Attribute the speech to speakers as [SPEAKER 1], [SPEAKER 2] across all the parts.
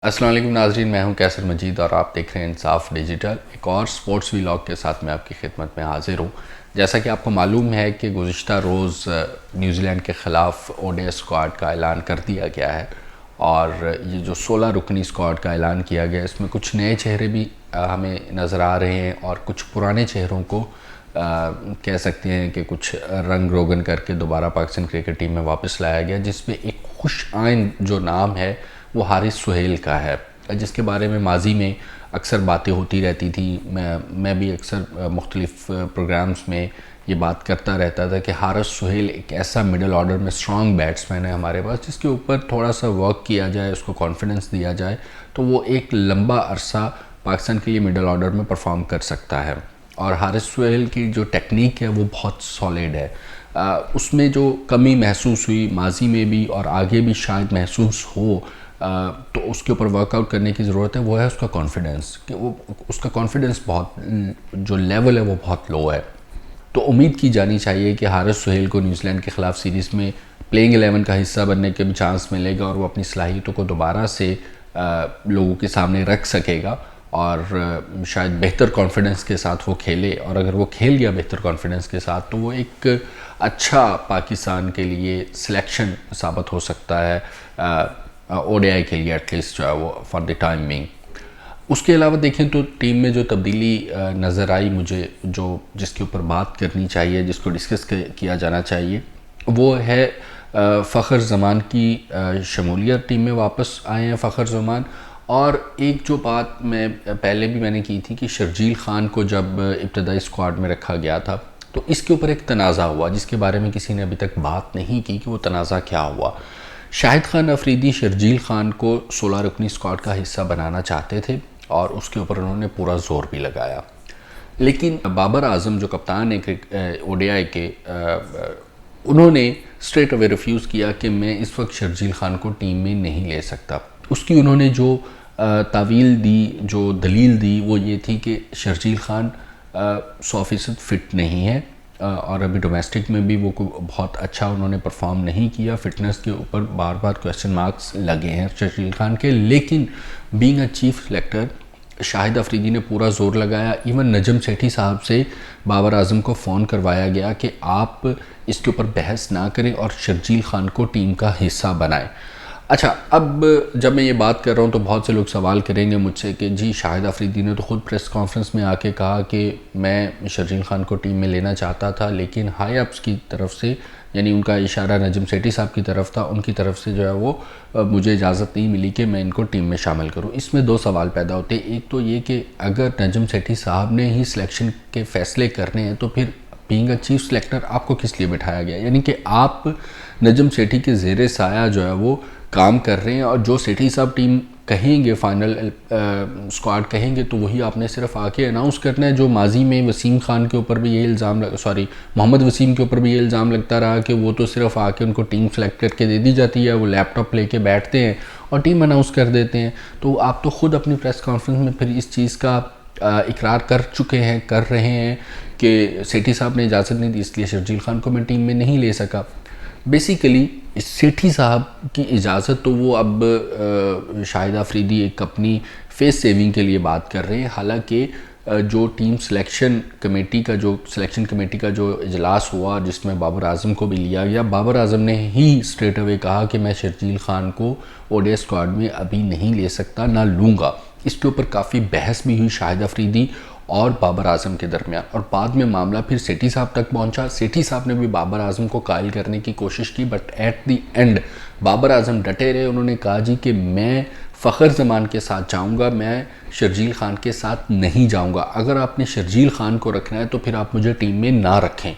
[SPEAKER 1] अस्सलाम वालेकुम नाज़रीन, मैं हूं कैसर मजीद और आप देख रहे हैं इंसाफ डिजिटल। एक और स्पोर्ट्स व्लॉग के साथ मैं आपकी खिदमत में हाजिर हूं। जैसा कि आपको मालूम है कि गुज़िश्ता रोज़ न्यूजीलैंड के ख़िलाफ़ ओडीआई स्क्वाड का ऐलान कर दिया गया है और ये जो 16 रुकनी स्क्वाड का ऐलान किया गया, इसमें कुछ नए चेहरे भी हमें नज़र आ रहे हैं और कुछ पुराने चेहरों को कह सकते हैं कि कुछ रंग रोगन करके दोबारा पाकिस्तान क्रिकेट टीम में वापस लाया गया, जिसमें एक खुश आइन जो नाम है वो हारिस सुहेल का है, जिसके बारे में माजी में अक्सर बातें होती रहती थी। मैं भी अक्सर मुख्तलिफ प्रोग्राम्स में ये बात करता रहता था कि हारिस सुहेल एक ऐसा मिडल ऑर्डर में स्ट्रॉन्ग बैट्समैन है हमारे पास, जिसके ऊपर थोड़ा सा वर्क किया जाए, उसको कॉन्फिडेंस दिया जाए तो वो एक लंबा अरसा पाकिस्तान के लिए मिडल ऑर्डर में परफॉर्म कर सकता है। और हारिस सुहेल की जो टेक्निक है वो बहुत सॉलिड है। उसमें जो कमी महसूस हुई माजी में भी और आगे भी शायद महसूस हो, तो उसके ऊपर वर्कआउट करने की ज़रूरत है। वो है उसका कॉन्फिडेंस, कि वो उसका कॉन्फिडेंस बहुत जो लेवल है वो बहुत लो है। तो उम्मीद की जानी चाहिए कि हारिस सुहेल को न्यूजीलैंड के ख़िलाफ़ सीरीज़ में प्लेइंग 11 का हिस्सा बनने के भी चांस मिलेगा और वो अपनी सलाहियतों को दोबारा से लोगों के सामने रख सकेगा और शायद बेहतर कॉन्फिडेंस के साथ वो खेले। और अगर वो खेल गया बेहतर कॉन्फिडेंस के साथ तो वो एक अच्छा पाकिस्तान के लिए सिलेक्शन साबित हो सकता है, ओडीआई के लिए एटलीस्ट जो है वो फॉर द टाइम बिंग। उसके अलावा देखें तो टीम में जो तब्दीली नज़र आई मुझे, जो जिसके ऊपर बात करनी चाहिए, जिसको डिस्कस किया जाना चाहिए, वो है फ़खर ज़मान की शमूलियत। टीम में वापस आए हैं फ़खर ज़मान। और एक जो बात मैं पहले भी मैंने की थी कि शर्जील ख़ान को जब इब्तदाई स्क्वाड में रखा गया था तो इसके ऊपर एक तनाज़ा हुआ, जिसके बारे में किसी ने अभी तक बात नहीं की कि वो तनाज़ा क्या हुआ। शाहिद खान अफरीदी शर्जील ख़ान को 16 रुकनी स्क्वाड का हिस्सा बनाना चाहते थे और उसके ऊपर उन्होंने पूरा ज़ोर भी लगाया, लेकिन बाबर आज़म जो कप्तान है ओडीआई के, उन्होंने स्ट्रेट अवे रिफ्यूज़ किया कि मैं इस वक्त शर्जील ख़ान को टीम में नहीं ले सकता। उसकी उन्होंने जो तावील दी, जो दलील दी, वो ये थी कि शर्जील ख़ान 100% फ़िट नहीं है और अभी डोमेस्टिक में भी वो बहुत अच्छा उन्होंने परफॉर्म नहीं किया। फ़िटनेस के ऊपर बार बार क्वेश्चन मार्क्स लगे हैं शर्जील ख़ान के। लेकिन being a chief selector Shahid Afridi ने पूरा ज़ोर लगाया। इवन नजम सेठी साहब से बाबर आज़म को फ़ोन करवाया गया कि आप इसके ऊपर बहस ना करें और शर्जील ख़ान को टीम का हिस्सा बनाएं। अच्छा, अब जब मैं ये बात कर रहा हूँ तो बहुत से लोग सवाल करेंगे मुझसे कि जी शाहिद अफरीदी ने तो ख़ुद प्रेस कॉन्फ्रेंस में आके कहा कि मैं शर्जील ख़ान को टीम में लेना चाहता था, लेकिन हाई अप्स की तरफ से, यानी उनका इशारा नजम सेठी साहब की तरफ था, उनकी तरफ से जो है वो मुझे इजाज़त नहीं मिली कि मैं इनको टीम में शामिल करूँ। इसमें दो सवाल पैदा होते हैं। एक तो ये कि अगर नजम सेठी साहब ने ही सिलेक्शन के फ़ैसले करने हैं तो फिर बीइंग अ चीफ सेलेक्टर आपको किस लिए बिठाया गया, यानी कि आप नजम सेठी के ज़ेरे साया जो है वो काम कर रहे हैं और जो सेठी साहब टीम कहेंगे, फाइनल स्क्वाड कहेंगे, तो वही आपने सिर्फ आके अनाउंस करना है। जो माजी में वसीम खान के ऊपर भी ये इल्ज़ाम मोहम्मद वसीम के ऊपर भी ये इल्ज़ाम लगता रहा कि वो तो सिर्फ आके उनको टीम सेलेक्ट करके दे दी जाती है, वो लैपटॉप लेके बैठते हैं और टीम अनाउंस कर देते हैं। तो आप तो ख़ुद अपनी प्रेस कॉन्फ्रेंस में फिर इस चीज़ का इकरार कर चुके हैं, कर रहे हैं कि सेठी साहब ने इजाज़त नहीं दी, इसलिए शर्जील ख़ान को मैं टीम में नहीं ले सका। बेसिकली सेठी साहब की इजाज़त तो वो अब शाहिद अफरीदी एक अपनी फेस सेविंग के लिए बात कर रहे हैं। हालांकि जो टीम सिलेक्शन कमेटी का जो इजलास हुआ जिसमें बाबर आज़म को भी लिया गया, बाबर आज़म ने ही स्ट्रेट अवे कहा कि मैं शर्जील ख़ान को ओडीआई स्क्वाड में अभी नहीं ले सकता, ना लूँगा। इसके ऊपर काफ़ी बहस भी हुई शाहिद अफरीदी और बाबर आज़म के दरमियान, और बाद में मामला फिर सेठी साहब तक पहुंचा। सेठी साहब ने भी बाबर आज़म को कायल करने की कोशिश की, but at the end Babar Azam डटे रहे। उन्होंने कहा जी कि मैं फ़खर ज़मान के साथ जाऊंगा, मैं शर्जील ख़ान के साथ नहीं जाऊंगा। अगर आपने शर्जील ख़ान को रखना है तो फिर आप मुझे टीम में ना रखें।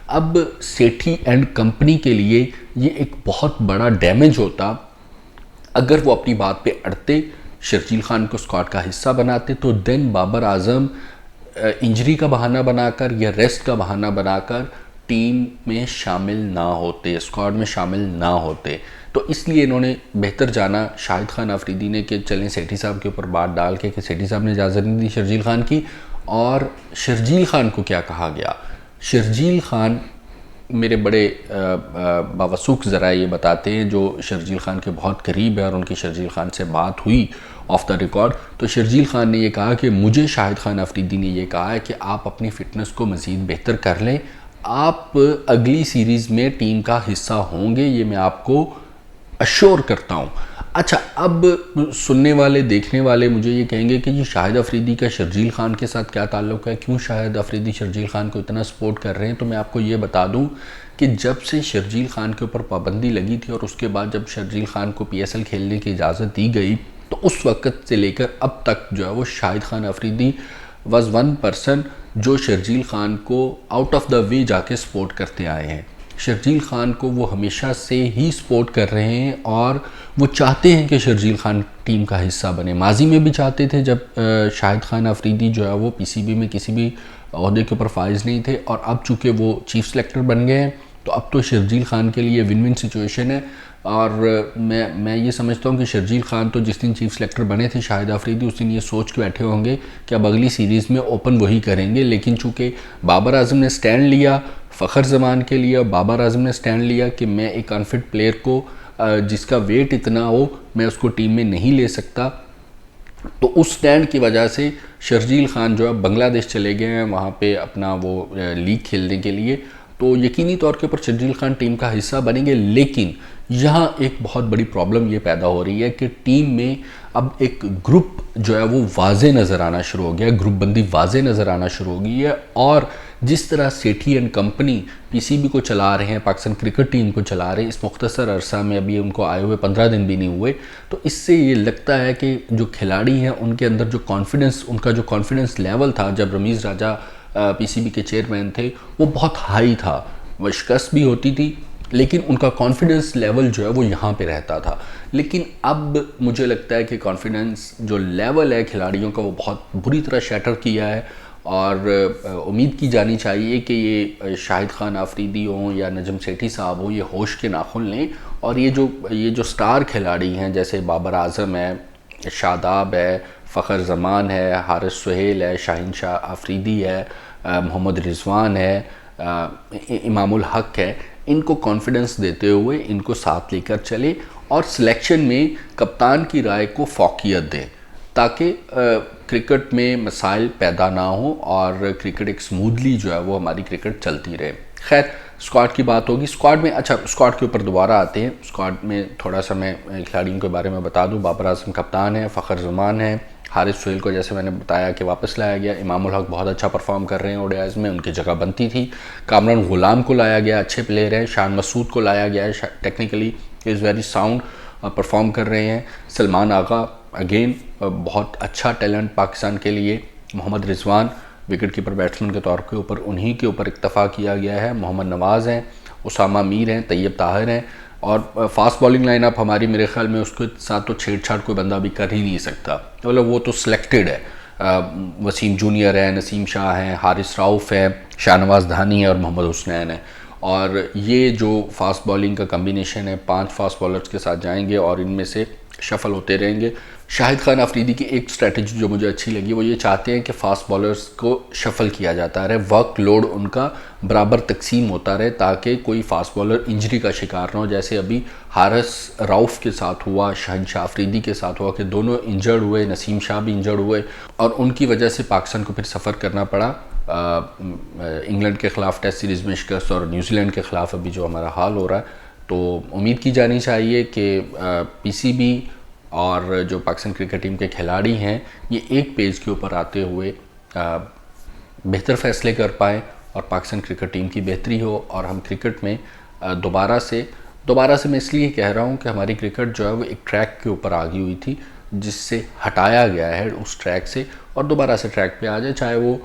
[SPEAKER 1] अब सेठी एंड कंपनी के लिए ये एक बहुत बड़ा डैमेज होता अगर वो अपनी बात पे अड़ते, शर्जील ख़ान को स्क्वाड का हिस्सा बनाते, तो देन बाबर आज़म इंजरी का बहाना बनाकर या रेस्ट का बहाना बनाकर टीम में शामिल ना होते, स्क्वाड में शामिल ना होते। तो इसलिए इन्होंने बेहतर जाना शाहिद खान अफरीदी ने कि चलें सेठी साहब के ऊपर बात डाल के कि सेठी साहब ने इजाज़त नहीं दी शर्जील ख़ान की। और शर्जील ख़ान को क्या कहा गया, शर्जील ख़ान मेरे बड़े बावसूख ज़रा ये बताते हैं जो शर्जील ख़ान के बहुत करीब है और उनकी शर्जील ख़ान से बात हुई ऑफ द रिकॉर्ड, तो शर्जील ख़ान ने ये कहा कि मुझे शाहिद खान अफरीदी ने ये कहा है कि आप अपनी फ़िटनेस को मज़ीद बेहतर कर लें, आप अगली सीरीज़ में टीम का हिस्सा होंगे, ये मैं आपको अश्योर करता हूँ। अच्छा, अब सुनने वाले देखने वाले मुझे ये कहेंगे कि ये शाहिद अफरीदी का शर्जील ख़ान के साथ क्या ताल्लुक़ है, क्यों शाहिद अफरीदी शर्जील ख़ान को इतना सपोर्ट कर रहे हैं। तो मैं आपको ये बता दूं कि जब से शर्जील ख़ान के ऊपर पाबंदी लगी थी और उसके बाद जब शर्जील ख़ान को PSL खेलने की इजाज़त दी गई, तो उस वक़्त से लेकर अब तक जो है वो Shahid Khan Afridi was one person जो शर्जील ख़ान को आउट ऑफ द वे जाके सपोर्ट करते आए हैं। शर्जील ख़ान को वो हमेशा से ही सपोर्ट कर रहे हैं और वो चाहते हैं कि शर्जील ख़ान टीम का हिस्सा बने। माजी में भी चाहते थे जब शाहिद खान अफरीदी जो है वो PCB में किसी भी अहदे के ऊपर फाइज नहीं थे, और अब चूँकि वो चीफ सेलेक्टर बन गए हैं तो अब तो शर्जील ख़ान के लिए विन विन सिचुएशन है। और मैं ये समझता हूँ कि शर्जील ख़ान तो जिस दिन चीफ सेलेक्टर बने थे शाहिद अफरीदी, उस दिन ये सोच के बैठे होंगे कि अब अगली सीरीज़ में ओपन वही करेंगे। लेकिन चूँकि बाबर आजम ने स्टैंड लिया फ़खर ज़मान के लिए, और बाबर आजम ने स्टैंड लिया कि मैं एक अनफिट प्लेयर को जिसका वेट इतना हो मैं उसको टीम में नहीं ले सकता, तो उस स्टैंड की वजह से शर्जील ख़ान जो है बांग्लादेश चले गए हैं वहाँ पे अपना वो लीग खेलने के लिए। तो यकीनी तौर के ऊपर शर्जील ख़ान टीम का हिस्सा बनेंगे, लेकिन यहाँ एक बहुत बड़ी प्रॉब्लम ये पैदा हो रही है कि टीम में अब एक ग्रुप जो है वो वाज़े नज़र आना शुरू हो गया है, ग्रुप बंदी वाज़े नज़र आना शुरू हो गई है। और जिस तरह सेठी एंड कंपनी PCB को चला रहे हैं, पाकिस्तान क्रिकेट टीम को चला रहे हैं, इस मुख्तसर अरसा में अभी उनको आए हुए 15 दिन भी नहीं हुए, तो इससे ये लगता है कि जो खिलाड़ी हैं उनके अंदर जो कॉन्फिडेंस, उनका जो कॉन्फिडेंस लेवल था जब रमीज़ राजा PCB के चेयरमैन थे वो बहुत हाई था। वह शिकस्त भी होती थी लेकिन उनका कॉन्फिडेंस लेवल जो है वो यहाँ पे रहता था। लेकिन अब मुझे लगता है कि कॉन्फिडेंस जो लेवल है खिलाड़ियों का वो बहुत बुरी तरह शैटर किया है, और उम्मीद की जानी चाहिए कि ये शाहिद खान अफरीदी हों या नजम सेठी साहब हों, ये होश के नाखुन लें और ये जो स्टार खिलाड़ी हैं जैसे बाबर आजम है, शादाब है, फ़खर ज़मान है, हारिस सुहेल है, शाहीन शाह अफरीदी है, मोहम्मद रिजवान है, इमामुल हक है, इनको कॉन्फिडेंस देते हुए इनको साथ लेकर चले और सिलेक्शन में कप्तान की राय को फ़ौक़ियत दें ताकि क्रिकेट में मसाइल पैदा ना हो और क्रिकेट एक स्मूथली जो है वो हमारी क्रिकेट चलती रहे। खैर, स्क्वाड की बात होगी। स्क्वाड में अच्छा, स्क्वाड के ऊपर दोबारा आते हैं। स्क्वाड में थोड़ा सा मैं खिलाड़ियों के बारे में बता दूं। बाबर आजम कप्तान है, फ़खर ज़मान है, हारिस सुहेल को जैसे मैंने बताया कि वापस लाया गया, इमामुल हक बहुत अच्छा परफॉर्म कर रहे हैं ओडीआईज़ में, उनकी जगह बनती थी। कामरान गुलाम को लाया गया, अच्छे प्लेयर हैं। शान मसूद को लाया गया है, technically is very sound, perform कर रहे हैं। सलमान आगा अगेन बहुत अच्छा टैलेंट पाकिस्तान के लिए। Mohammad Rizwan wicket keeper batsman के तौर के ऊपर उन्हीं के ऊपर इक्तफ़ा किया गया है। मोहम्मद नवाज़ हैं, उसामा मीर हैं, तैयब ताहिर हैं, और फास्ट बॉलिंग लाइनअप हमारी मेरे ख्याल में उसके साथ तो छेड़छाड़ कोई बंदा भी कर ही नहीं सकता, मतलब वो तो सिलेक्टेड है। वसीम जूनियर है, नसीम शाह हैं, हारिस राउफ है, शाहनवाज़ धानी है और मोहम्मद हुसनैन है। और ये जो फास्ट बॉलिंग का कम्बिनेशन है 5 फास्ट बॉलर्स के साथ जाएंगे और इनमें से शफल होते रहेंगे। शाहिद खान अफरीदी की एक स्ट्रैटेजी जो मुझे अच्छी लगी वो ये चाहते हैं कि फ़ास्ट बॉलर्स को शफल किया जाता रहे, वर्क लोड उनका बराबर तकसीम होता रहे ताकि कोई फ़ास्ट बॉलर इंजरी का शिकार ना हो। जैसे अभी हारिस राउफ के साथ हुआ, शाहीन शाह अफरीदी के साथ हुआ कि दोनों इंजर्ड हुए, नसीम शाह भी इंजर्ड हुए और उनकी वजह से पाकिस्तान को फिर सफ़र करना पड़ा इंग्लैंड के ख़िलाफ़ टेस्ट सीरीज़ में शिकस्त और न्यूजीलैंड के ख़िलाफ़ अभी जो हमारा हाल हो रहा है। तो उम्मीद की जानी चाहिए कि PCB और जो पाकिस्तान क्रिकेट टीम के खिलाड़ी हैं ये एक पेज के ऊपर आते हुए बेहतर फ़ैसले कर पाएँ और पाकिस्तान क्रिकेट टीम की बेहतरी हो और हम क्रिकेट में दोबारा से मैं इसलिए कह रहा हूँ कि हमारी क्रिकेट जो है वो एक ट्रैक के ऊपर आ गई हुई थी जिससे हटाया गया है उस ट्रैक से, और दोबारा से ट्रैक पे आ जाए, चाहे वो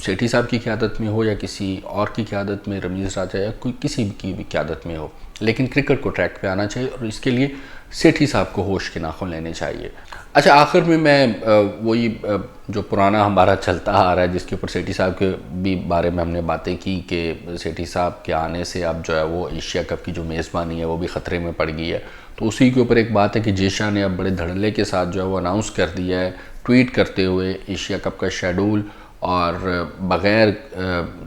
[SPEAKER 1] सेठी साहब की क़यादत में हो या किसी और की क़यादत में, रमीज़ राजा या कोई किसी की भी क़यादत में हो, लेकिन क्रिकेट को ट्रैक पे आना चाहिए और इसके लिए सेठी साहब को होश के नाखुन लेने चाहिए। अच्छा, आखिर में मैं वही जो पुराना हमारा चलता आ रहा है जिसके ऊपर सेठी साहब के भी बारे में हमने बातें की कि सेठी साहब के आने से अब जो है वो एशिया कप की जो मेज़बानी है वो भी ख़तरे में पड़ गई है, तो उसी के ऊपर एक बात है कि जेशा ने अब बड़े धड़ल्ले के साथ जो है वो अनाउंस कर दिया है ट्वीट करते हुए एशिया कप का शेड्यूल और बग़ैर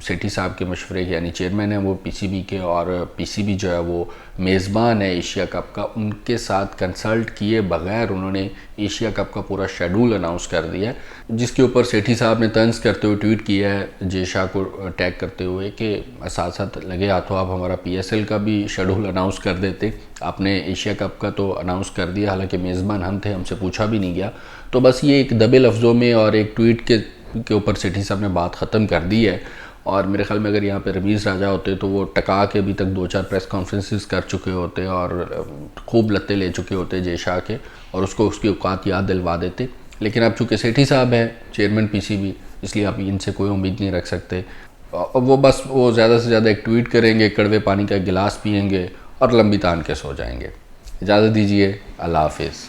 [SPEAKER 1] सेठी साहब के मशवरे के, यानी चेयरमैन है वो पीसीबी के और पीसीबी जो है वो मेज़बान है एशिया कप का, उनके साथ कंसल्ट किए बग़ैर उन्होंने एशिया कप का पूरा शेड्यूल अनाउंस कर दिया, जिसके ऊपर सेठी साहब ने तंज करते हुए ट्वीट किया है जय शाह को टैग करते हुए कि साथ साथ लगे हाथों आप हमारा पीएसएल का भी शेड्यूल अनाउंस कर देते, आपने एशिया कप का तो अनाउंस कर दिया, हालांकि मेज़बान हम थे, हमसे पूछा भी नहीं गया। तो बस ये एक दबे लफ्ज़ों में और एक ट्वीट के ऊपर सेठी साहब ने बात ख़त्म कर दी है। और मेरे ख्याल में अगर यहाँ पे रमीज़ राजा होते तो वो टका के अभी तक 2-4 प्रेस कॉन्फ्रेंसेस कर चुके होते और खूब लत्ते ले चुके होते जय शाह के, और उसको उसकी औकात याद दिलवा देते। लेकिन अब चूँकि सेठी साहब हैं चेयरमैन पीसीबी, इसलिए आप इनसे कोई उम्मीद नहीं रख सकते। वो बस वो ज़्यादा से ज़्यादा एक ट्वीट करेंगे, कड़वे पानी का गिलास पियेंगे और लंबी तान के सो जाएंगे। इजाज़त दीजिए, अल्लाह हाफिज़।